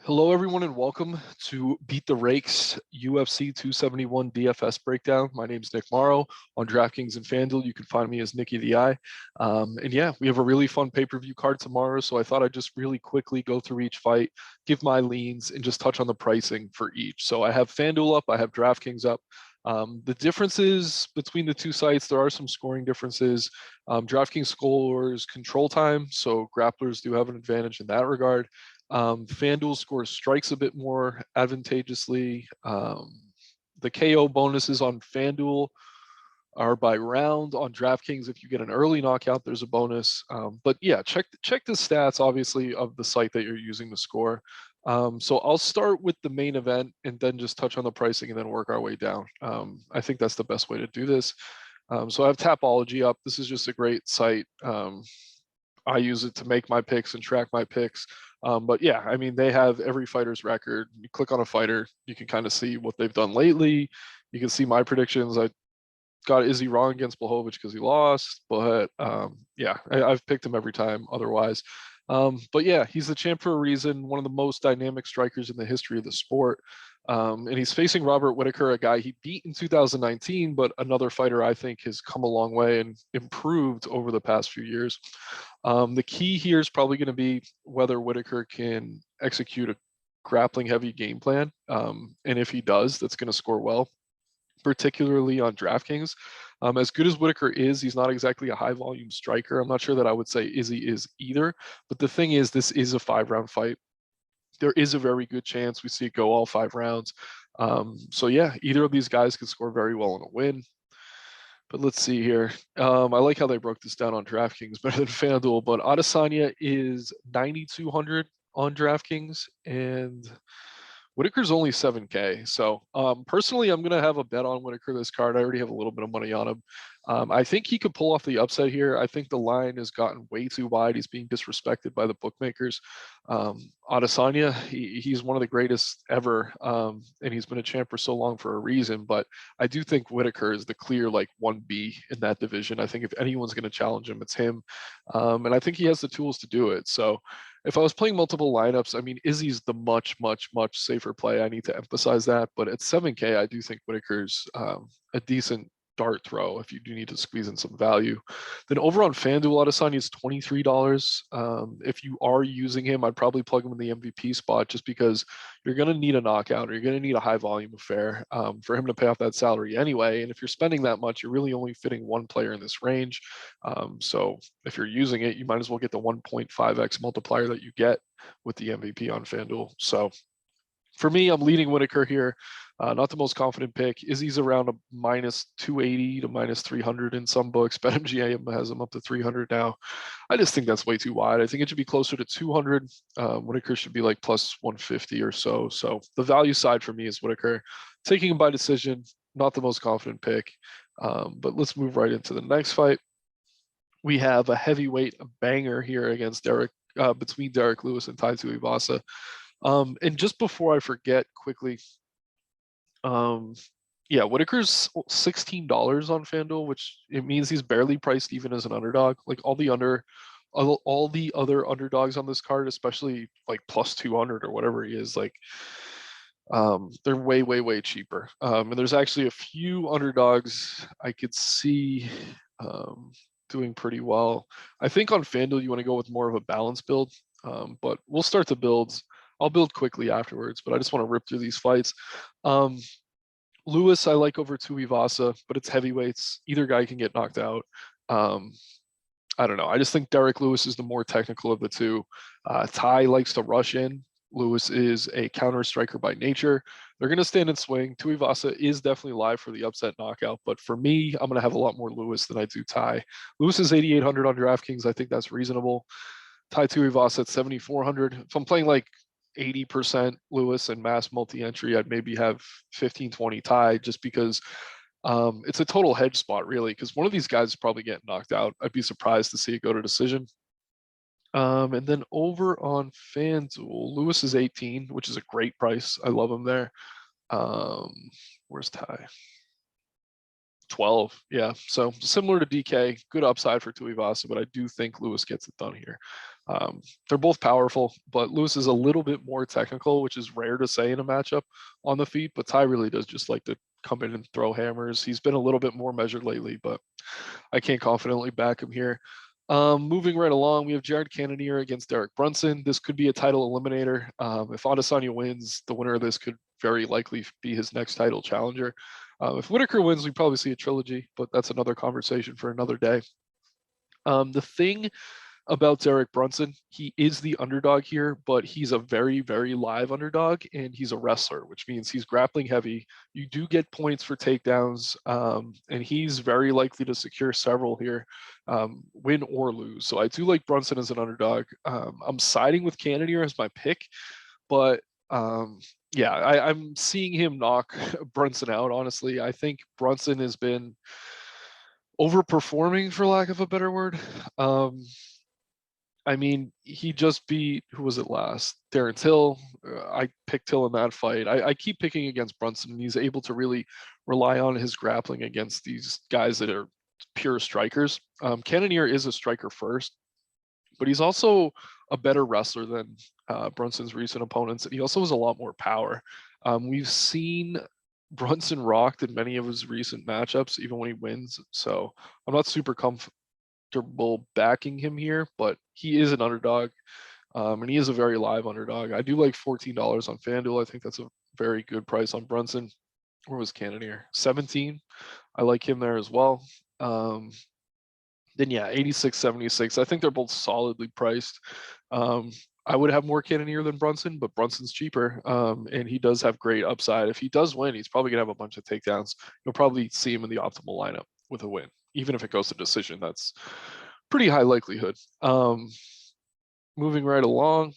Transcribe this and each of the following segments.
Hello, everyone, and welcome to Beat the Rakes UFC 271 DFS breakdown. My name is Nick Morrow. On DraftKings and FanDuel, you can find me as Nicky the Eye. And yeah, we have a really fun pay-per-view card tomorrow, so I thought I'd just really quickly go through each fight, give my leans, and just touch on the pricing for each. So I have FanDuel up, I have DraftKings up. The differences between the two sites, there are some scoring differences. DraftKings scores control time, so grapplers do have an advantage in that regard. FanDuel scores strikes a bit more advantageously. The KO bonuses on FanDuel are by round. On DraftKings, if you get an early knockout, there's a bonus. But yeah, check the stats, obviously, of the site that you're using to score. So I'll start with the main event and then just touch on the pricing and then work our way down. I think that's the best way to do this. So I have Tapology up. This is just a great site. I use it to make my picks and track my picks. But yeah, I mean, they have every fighter's record. You click on a fighter, you can kind of see what they've done lately. You can see my predictions. I got Izzy wrong against Blachowicz because he lost, but yeah, I've picked him every time otherwise. But yeah, he's the champ for a reason, one of the most dynamic strikers in the history of the sport. And he's facing Robert Whittaker, a guy he beat in 2019, but another fighter I think has come a long way and improved over the past few years. The key here is probably going to be whether Whittaker can execute a grappling heavy game plan. And if he does, that's going to score well, particularly on DraftKings. As good as Whittaker is, he's not exactly a high volume striker. I'm not sure that I would say Izzy is either. But the thing is, this is a 5-round fight. There is a very good chance we see it go all 5 rounds. So yeah, either of these guys could score very well in a win. But let's see here. I like how they broke this down on DraftKings better than FanDuel, but Adesanya is 9,200 on DraftKings and Whittaker's only 7K. So personally, I'm going to have a bet on Whittaker this card. I already have a little bit of money on him. I think he could pull off the upset here. I think the line has gotten way too wide. He's being disrespected by the bookmakers. Adesanya, he's one of the greatest ever, and he's been a champ for so long for a reason. But I do think Whittaker is the clear like 1B in that division. I think if anyone's going to challenge him, it's him. And I think he has the tools to do it. So if I was playing multiple lineups, I mean, Izzy's the much safer play. I need to emphasize that. But at 7K, I do think Whittaker's a decent dart throw if you do need to squeeze in some value. Then over on FanDuel, Adesanya is $23. If you are using him, I'd probably plug him in the MVP spot just because you're going to need a knockout or you're going to need a high volume affair for him to pay off that salary anyway. And if you're spending that much, you're really only fitting one player in this range. So if you're using it, you might as well get the 1.5x multiplier that you get with the MVP on FanDuel. So for me, I'm leading Whittaker here. Not the most confident pick. Izzy's around a minus 280 to minus 300 in some books. BetMGM has him up to 300 now. I just think that's way too wide. I think it should be closer to 200. Whittaker should be like plus 150 or so. So the value side for me is Whittaker. Taking him by decision, not the most confident pick. But let's move right into the next fight. We have a heavyweight banger here against between Derek Lewis and Tai Tuivasa. And just before I forget quickly, yeah, Whittaker's $16 on FanDuel, which it means he's barely priced even as an underdog. Like all the other underdogs on this card, especially like plus 200 or whatever he is, like they're way cheaper. And there's actually a few underdogs I could see doing pretty well. I think on FanDuel you want to go with more of a balanced build, but we'll start the builds. I'll build quickly afterwards, but I just want to rip through these fights. Lewis, I like over Tuivasa, but it's heavyweights. Either guy can get knocked out. I don't know. I just think Derek Lewis is the more technical of the two. Tai likes to rush in. Lewis is a counter striker by nature. They're going to stand and swing. Tuivasa is definitely live for the upset knockout, but for me, I'm going to have a lot more Lewis than I do Tai. Lewis is 8,800 on DraftKings. I think that's reasonable. Tai Tuivasa at 7,400. If I'm playing like 80% Lewis and mass multi-entry, I'd maybe have 15-20 Tai just because it's a total hedge spot really, because one of these guys is probably getting knocked out. I'd be surprised to see it go to decision. And then over on FanDuel, Lewis is 18, which is a great price. I love him there. Where's Tai? 12. Yeah. So similar to DK, good upside for Tuivasa, but I do think Lewis gets it done here. They're both powerful, but Lewis is a little bit more technical, which is rare to say in a matchup on the feet. But Ty really does just like to come in and throw hammers. He's been a little bit more measured lately, but I can't confidently back him here. Moving right along, we have Gerard Cannonier against Derek Brunson. This could be a title eliminator. If Adesanya wins, the winner of this could very likely be his next title challenger. If Whittaker wins, we probably see a trilogy, but that's another conversation for another day. The thing about Derek Brunson, he is the underdog here, but he's a very, very live underdog, and he's a wrestler, which means he's grappling heavy. You do get points for takedowns, and he's very likely to secure several here, win or lose. So I do like Brunson as an underdog. I'm siding with Cannonier as my pick, but yeah, I'm seeing him knock Brunson out, honestly. I think Brunson has been overperforming, for lack of a better word. I mean, he just beat, who was it last? Darren Till. I picked Till in that fight. I keep picking against Brunson, and he's able to really rely on his grappling against these guys that are pure strikers. Cannonier is a striker first, but he's also a better wrestler than Brunson's recent opponents, and he also has a lot more power. We've seen Brunson rocked in many of his recent matchups, even when he wins. So I'm not super comfortable backing him here, but he is an underdog, and he is a very live underdog. I do like $14 on FanDuel. I think that's a very good price on Brunson. Where was Cannonier? 17. I like him there as well. Then yeah, 86, 76. I think they're both solidly priced. I would have more Cannonier than Brunson, but Brunson's cheaper, and he does have great upside. If he does win, he's probably gonna have a bunch of takedowns. You'll probably see him in the optimal lineup with a win, even if it goes to decision. That's pretty high likelihood. Moving right along,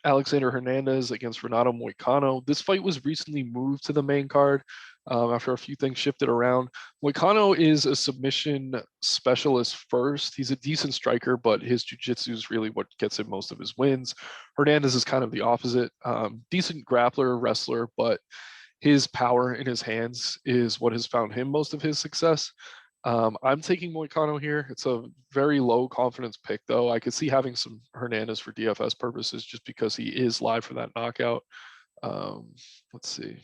Alexander Hernandez against Renato Moycano. This fight was recently moved to the main card after a few things shifted around. Moycano is a submission specialist first. He's a decent striker, but his jiu-jitsu is really what gets him most of his wins. Hernandez is kind of the opposite. Decent grappler, wrestler, but his power in his hands is what has found him most of his success. I'm taking Moycano here. It's a very low confidence pick, though. I could see having some Hernandez for DFS purposes just because he is live for that knockout. Let's see.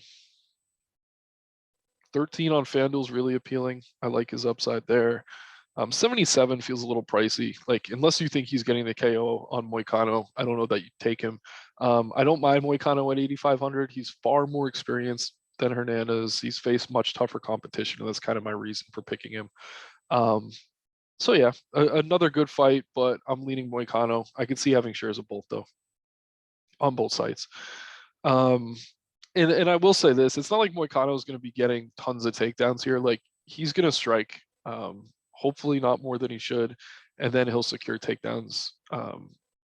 13 on FanDuel is really appealing. I like his upside there. 77 feels a little pricey. Like, unless you think he's getting the KO on Moycano, I don't know that you take him. I don't mind Moycano at 8,500. He's far more experienced than Hernandez. He's faced much tougher competition, and that's kind of my reason for picking him. So yeah, another good fight, but I'm leaning Moycano. I could see having shares of both though, on both sides. And I will say this: it's not like Moycano is going to be getting tons of takedowns here. Like, he's going to strike, hopefully not more than he should, and then he'll secure takedowns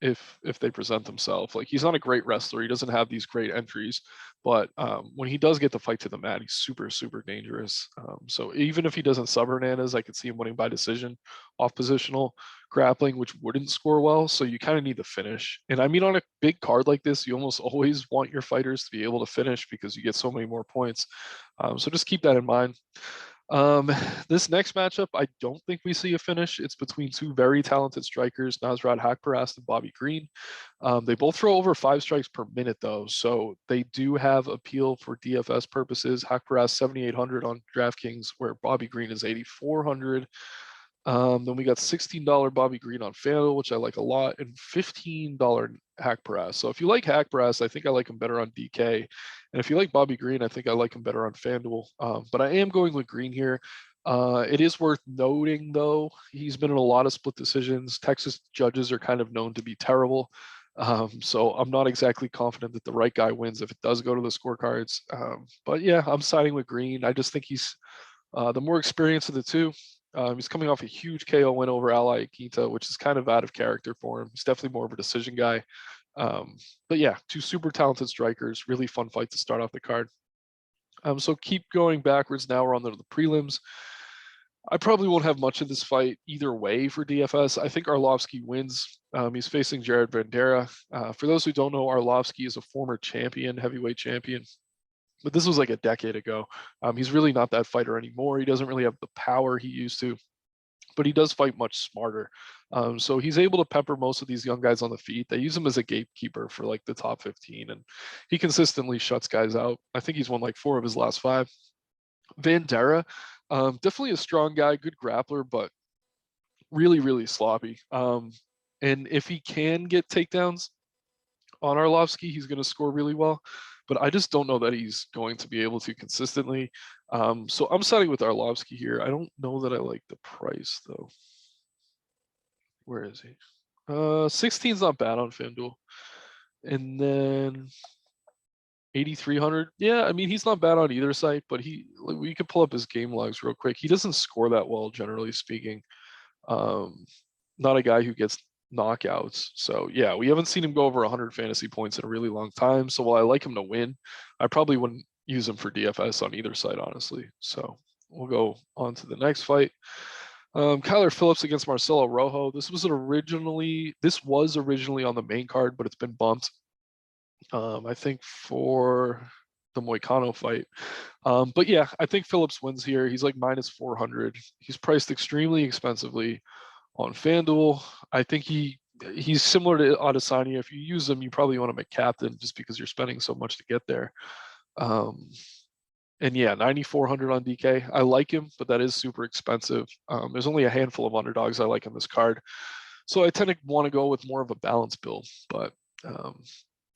if they present themselves. Like, he's not a great wrestler. He doesn't have these great entries, but when he does get the fight to the mat, he's super, super dangerous. So even if he doesn't sub Hernandez, I could see him winning by decision off positional grappling, which wouldn't score well. So you kind of need the finish. And I mean, on a big card like this, you almost always want your fighters to be able to finish because you get so many more points. So just keep that in mind. This next matchup, I don't think we see a finish. It's between two very talented strikers, Nasrat Haqparast and Bobby Green. They both throw over 5 strikes per minute, though, so they do have appeal for DFS purposes. Haqparast 7,800 on DraftKings, where Bobby Green is 8,400. Then we got $16 Bobby Green on FanDuel, which I like a lot, and $15 Haqparast. So if you like Haqparast, I think I like him better on DK. And if you like Bobby Green, I think I like him better on FanDuel. But I am going with Green here. It is worth noting, though, he's been in a lot of split decisions. Texas judges are kind of known to be terrible. So I'm not exactly confident that the right guy wins if it does go to the scorecards. But yeah, I'm siding with Green. I just think he's the more experienced of the two. He's coming off a huge KO win over Ally Akita, which is kind of out of character for him. He's definitely more of a decision guy. But yeah, two super talented strikers. Really fun fight to start off the card. So keep going backwards. Now we're on the prelims. I probably won't have much of this fight either way for DFS. I think Arlovski wins. He's facing Jared Vanderaa. For those who don't know, Arlovski is a former champion, heavyweight champion. but this was like a decade ago. He's really not that fighter anymore. He doesn't really have the power he used to, but he does fight much smarter. So he's able to pepper most of these young guys on the feet. They use him as a gatekeeper for like the top 15, and he consistently shuts guys out. I think he's won like 4 of his last 5. Vandera, definitely a strong guy, good grappler, but really, really sloppy. And if he can get takedowns on Arlovski, he's going to score really well. But I just don't know that he's going to be able to consistently. So I'm siding with Arlovski here. I don't know that I like the price, though. Where is he? 16's not bad on FanDuel. And then 8,300. Yeah, I mean, he's not bad on either site, but we could pull up his game logs real quick. He doesn't score that well, generally speaking. Not a guy who gets knockouts. So yeah, we haven't seen him go over 100 fantasy points in a really long time. So while I like him to win, I probably wouldn't use him for DFS on either side, honestly. So we'll go on to the next fight. Kyler Phillips against Marcelo Rojo. This was originally on the main card, but it's been bumped. I think for the Moycano fight. But yeah, I think Phillips wins here. He's like minus 400. He's priced extremely expensively on FanDuel. I think he's similar to Adesanya. If you use him, you probably want to make captain just because you're spending so much to get there. And yeah, 9,400 on DK. I like him, but that is super expensive. There's only a handful of underdogs I like on this card. So I tend to want to go with more of a balanced build. But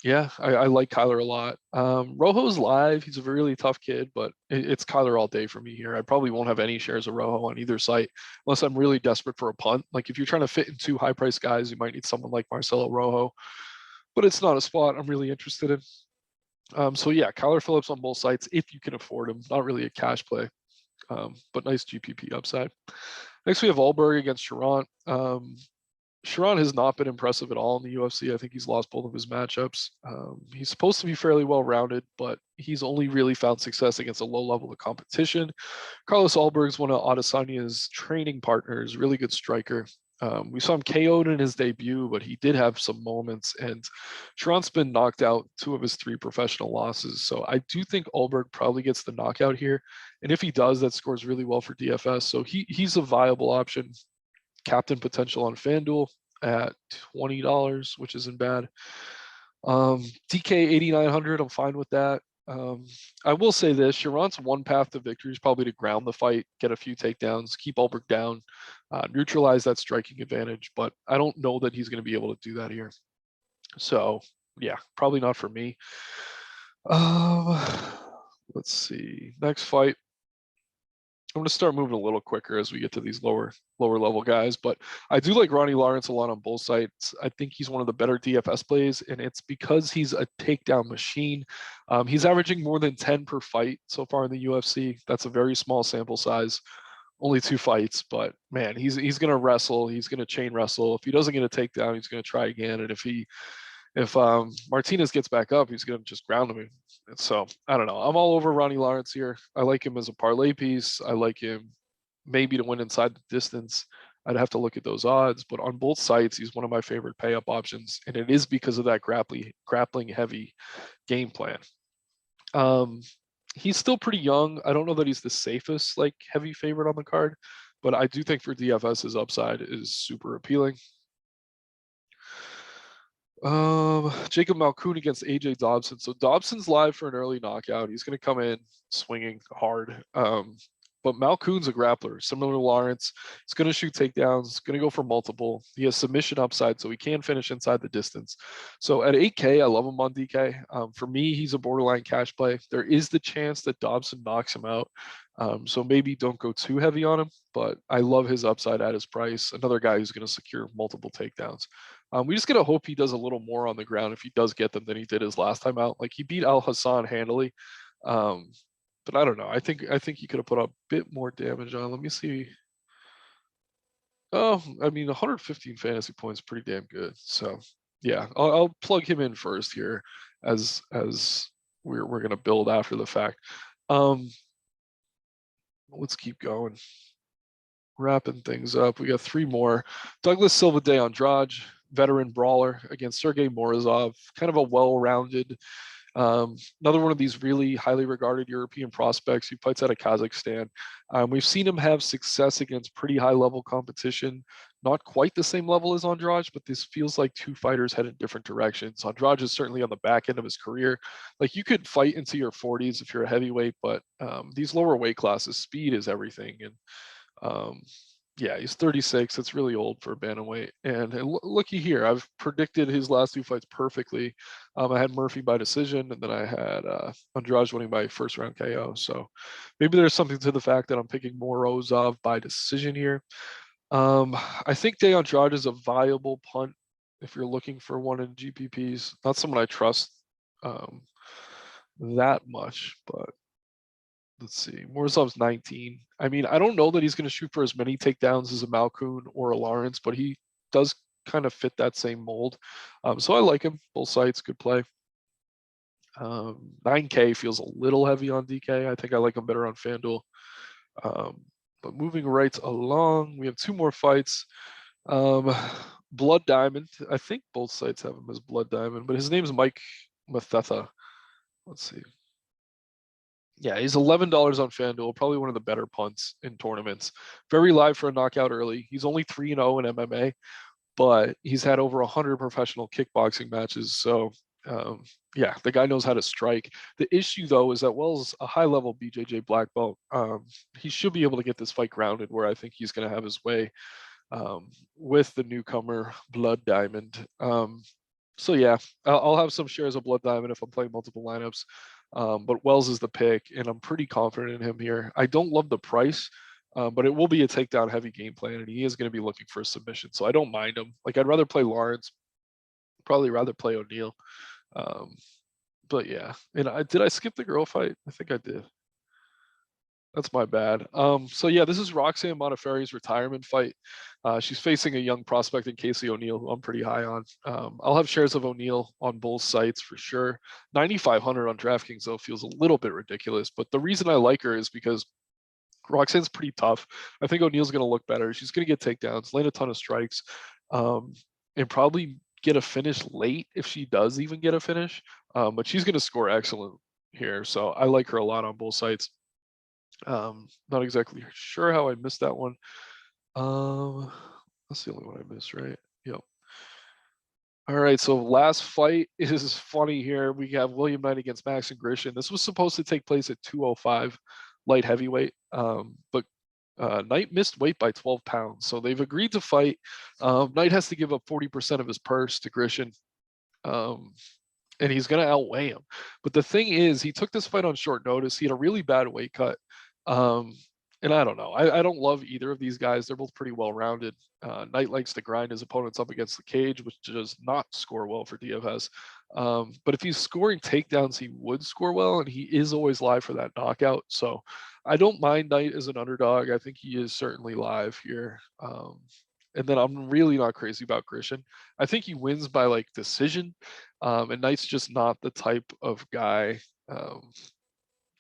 yeah, I like Kyler a lot. Rojo's live. He's a really tough kid, but it's Kyler all day for me here. I probably won't have any shares of Rojo on either site unless I'm really desperate for a punt. Like if you're trying to fit in 2 high-priced guys, you might need someone like Marcelo Rojo, but it's not a spot I'm really interested in. So yeah, Kyler Phillips on both sites if you can afford him. Not really a cash play, but nice GPP upside. Next, we have Albury against Gerard. Gerard has not been impressive at all in the UFC. I think he's lost both of his matchups. He's supposed to be fairly well-rounded, but he's only really found success against a low level of competition. Carlos Alberg's one of Adesanya's training partners, really good striker. We saw him KO'd in his debut, but he did have some moments, and Gerard's been knocked out 2 of his 3 professional losses. So I do think Alberg probably gets the knockout here. And if he does, that scores really well for DFS. So he's a viable option. Captain potential on FanDuel at $20, which isn't bad. DK 8,900, I'm fine with that. I will say this, Gerard's one path to victory is probably to ground the fight, get a few takedowns, keep Alberg down, neutralize that striking advantage, but I don't know that he's going to be able to do that here. So yeah, probably not for me. Let's see, next fight. I'm going to start moving a little quicker as we get to these lower level guys, but I do like Ronnie Lawrence a lot on both sides. I think he's one of the better DFS plays, and it's because he's a takedown machine. He's averaging more than 10 per fight so far in the UFC. That's a very small sample size, only 2 fights, but man, he's going to wrestle. He's going to chain wrestle. If he doesn't get a takedown, he's going to try again, and if Martinez gets back up, he's going to just ground him. So I don't know. I'm all over Ronnie Lawrence here. I like him as a parlay piece. I like him maybe to win inside the distance. I'd have to look at those odds, but on both sides, he's one of my favorite pay up options, and it is because of that grappling heavy game plan. He's still pretty young. I don't know that he's the safest like heavy favorite on the card, but I do think for DFS his upside is super appealing. Jacob Malcoon against Aj Dobson. So Dobson's live for an early knockout. He's going to come in swinging hard. But Malcoon's a grappler, similar to Lawrence. He's going to shoot takedowns, going to go for multiple. He has submission upside, so he can finish inside the distance. So at 8K, I love him on DK. For me, he's a borderline cash play. There is the chance that Dobson knocks him out. So maybe don't go too heavy on him, but I love his upside at his price. Another guy who's going to secure multiple takedowns. We just got to hope he does a little more on the ground if he does get them than he did his last time out. Like he beat Al Hassan handily. But I don't know. I think he could have put a bit more damage on. Let me see. Oh, I mean, 115 fantasy points, pretty damn good. So yeah, I'll plug him in first here as we're gonna build after the fact. Let's keep going. Wrapping things up. We got 3 more. Douglas Silva de Andraj, veteran brawler against Sergey Morozov. Kind of a well-rounded Another one of these really highly regarded European prospects. He fights out of Kazakhstan. We've seen him have success against pretty high level competition. Not quite the same level as Andraj, but this feels like two fighters head in different directions. Andraj is certainly on the back end of his career. Like you could fight into your 40s if you're a heavyweight, but these lower weight classes, speed is everything. And yeah, he's 36. It's really old for a bantamweight. And looky here, I've predicted his last two fights perfectly. I had Murphy by decision, and then I had Andrade winning by first round KO. So maybe there's something to the fact that I'm picking Morozov by decision here. I think De Andrade is a viable punt if you're looking for one in GPPs. Not someone I trust that much, but let's see. Morozov's 19. I mean, I don't know that he's going to shoot for as many takedowns as a Malcoon or a Lawrence, but he does kind of fit that same mold. So I like him. Both sides, good play. 9K feels a little heavy on DK. I think I like him better on FanDuel. But moving right along, we have two more fights. Blood Diamond. I think both sites have him as Blood Diamond, but his name's Mike Mathetha. Let's see. Yeah, he's $11 on FanDuel, probably one of the better punts in tournaments. Very live for a knockout early. He's only 3-0 in MMA, but he's had over 100 professional kickboxing matches. So, yeah, the guy knows how to strike. The issue, though, is that Wells a high-level BJJ black belt. He should be able to get this fight grounded where I think he's going to have his way with the newcomer Blood Diamond. So, yeah, I'll have some shares of Blood Diamond if I'm playing multiple lineups. But Wells is the pick, and I'm pretty confident in him here. I don't love the price, but it will be a takedown heavy game plan, and he is going to be looking for a submission. So I don't mind him. Like I'd rather play Lawrence, probably rather play O'Neal. But yeah, and did I skip the girl fight? I think I did. That's my bad. So yeah, this is Roxanne Modafferi's retirement fight. She's facing a young prospect in Casey O'Neill, who I'm pretty high on. I'll have shares of O'Neill on both sites for sure. 9,500 on DraftKings though feels a little bit ridiculous, but the reason I like her is because Roxanne's pretty tough. I think O'Neill's going to look better. She's going to get takedowns, land a ton of strikes, and probably get a finish late if she does even get a finish. But she's going to score excellent here, so I like her a lot on both sites. Not exactly sure how I missed that one. That's the only one I missed, right? Yep. All right, so last fight is funny here. We have William Knight against Max and Grisham. This was supposed to take place at 205 light heavyweight, but Knight missed weight by 12 pounds. So they've agreed to fight. Knight has to give up 40% of his purse to Grisham. And he's going to outweigh him. But the thing is, he took this fight on short notice. He had a really bad weight cut. And I don't know. I don't love either of these guys. They're both pretty well-rounded. Knight likes to grind his opponents up against the cage, which does not score well for DFS. But if he's scoring takedowns, he would score well, and he is always live for that knockout. So I don't mind Knight as an underdog. I think he is certainly live here. And then I'm really not crazy about Grisham. I think he wins by like decision. And Knight's just not the type of guy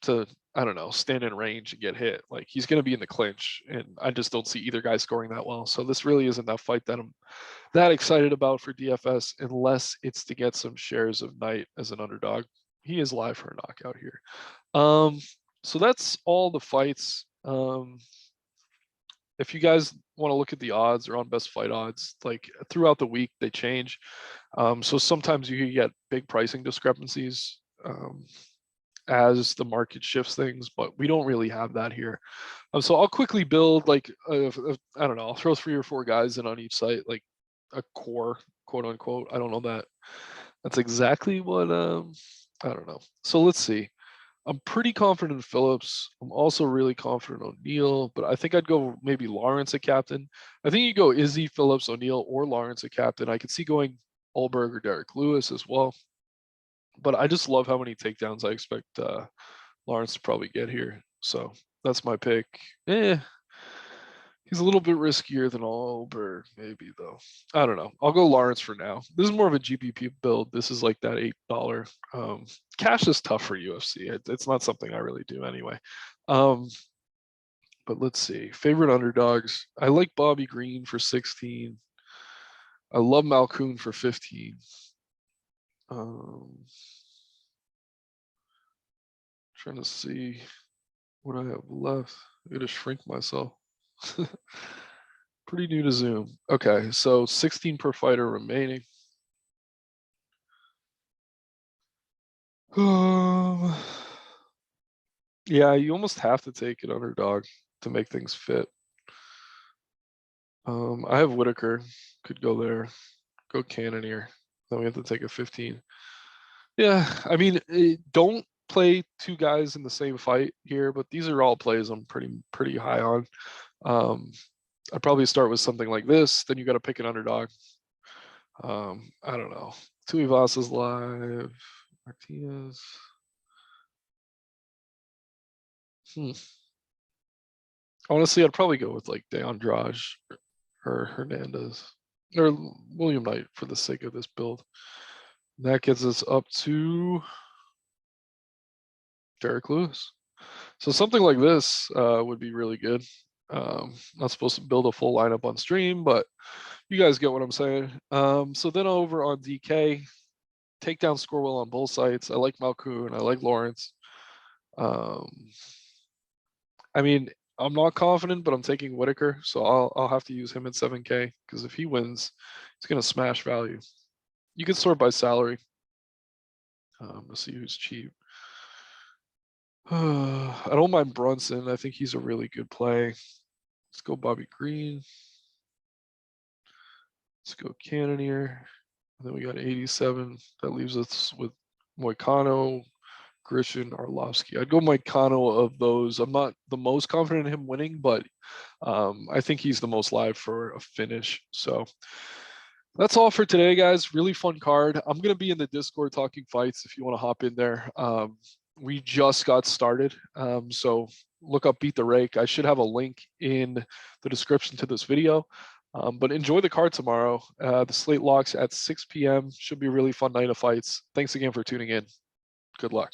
to, I don't know, stand in range and get hit. Like he's going to be in the clinch, and I just don't see either guy scoring that well. So this really isn't that fight that I'm that excited about for DFS, unless it's to get some shares of Knight as an underdog. He is live for a knockout here. So that's all the fights. If you guys want to look at the odds or on best fight odds, like throughout the week, they change. So sometimes you can get big pricing discrepancies as the market shifts things, but we don't really have that here. So I'll quickly build like, I don't know, I'll throw 3 or 4 guys in on each site, like a core, quote unquote. I don't know that that's exactly what, I don't know. So let's see. I'm pretty confident in Phillips. I'm also really confident in O'Neal, but I think I'd go maybe Lawrence at captain. I think you go Izzy, Phillips, O'Neal, or Lawrence at captain. I could see going Ulberg or Derek Lewis as well. But I just love how many takedowns I expect Lawrence to probably get here. So that's my pick. He's a little bit riskier than Ulberg, maybe though. I don't know. I'll go Lawrence for now. This is more of a GPP build. This is like that $8. Cash is tough for UFC. It's not something I really do anyway. But let's see. Favorite underdogs. I like Bobby Green for 16. I love Malcoon for 15. Trying to see what I have left. I gotta shrink myself. Pretty new to Zoom. Okay, so 16 per fighter remaining. Yeah, you almost have to take an underdog to make things fit. I have Whittaker, could go there. Go Cannonier. Then we have to take a 15. Yeah, I mean, don't play two guys in the same fight here, but these are all plays I'm pretty high on. I'd probably start with something like this. Then you got to pick an underdog. I don't know. Tuivasa's live. Martinez. Honestly, I'd probably go with like Andraj or Hernandez or William Knight for the sake of this build. That gets us up to Derek Lewis. So something like this would be really good. Not supposed to build a full lineup on stream, but you guys get what I'm saying. So then over on DK, takedown score well on both sites. I like Malcoon. I like Lawrence. I mean, I'm not confident, but I'm taking Whittaker, so I'll have to use him at 7K because if he wins, it's gonna smash value. You can sort by salary. Let's see who's cheap. I don't mind Brunson. I think he's a really good play. Let's go Bobby Green. Let's go Cannonier. And then we got 87. That leaves us with Moycano, Grisham, Arlovski. I'd go Moycano of those. I'm not the most confident in him winning, but I think he's the most live for a finish. So that's all for today, guys. Really fun card. I'm going to be in the Discord talking fights if you want to hop in there. We just got started. So look up Beat the Rake. I should have a link in the description to this video. But enjoy the card tomorrow. The slate locks at 6 p.m. Should be a really fun night of fights. Thanks again for tuning in. Good luck.